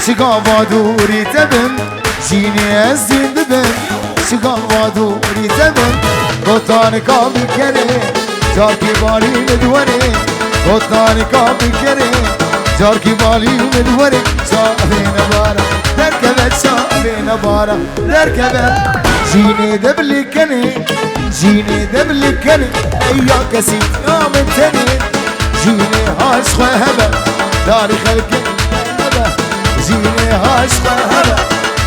شقاوا دوري تبن جيني الزين دبن شقاوا دوري تبن بطان كامي كري جاركي بالي مدوري بطان كامي كري جاركي بالي مدوري شافين بارا دركبت شافين بارا دركبت جيني دبلي كني جيني دبلي كني اياك سيت يا من تني جيني عاشق هبه داري خلقي هبه جيني عاشق هبه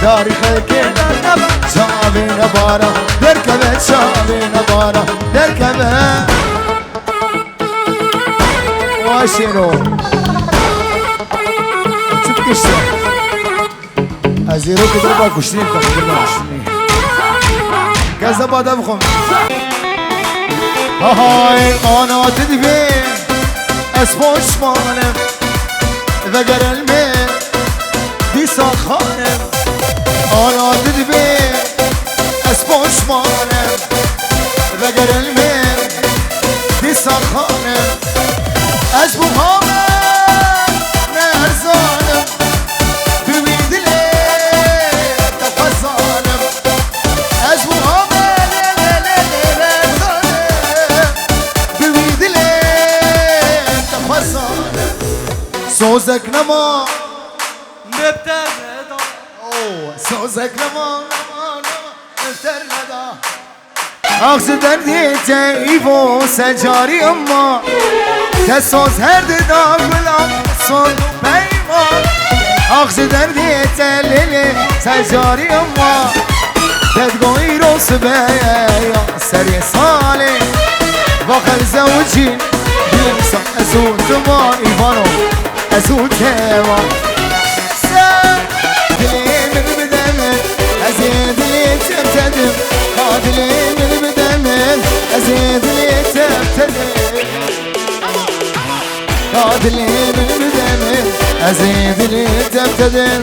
داري خلقي هبه شافين بارا دركبت شافين بارا دركبت واشيرو شوف كشتة ازيرو كدربا كشتين تخدمنا كشتين كذا بعد بخم هاي انا تدفي اسموش مانم ذكر المين دي ساخانم انا تدفي اسموش مانم ذكر المين دي ساخانم اسمو خامم نهرزانم بميد لي تفزانم اسمو خامم نهرزانم بميد لي تفزانم سوزك نما نبتر ندا سوزك نما نبتر ندا اغز دردی تیفو سجاری اما تسوز هر دا گلام سون پیمان اغز دردی تلیلی سجاری اما تدگوی رو سبیا سری سالی واخر زوجین بیمسا ازون دما ایوانو ازون تیوان سر دلی من بدمن ازی دلی تبتدم دلی من بدمن ازی دلی تبتدم دلی من بدمن ازی دلی تبتدم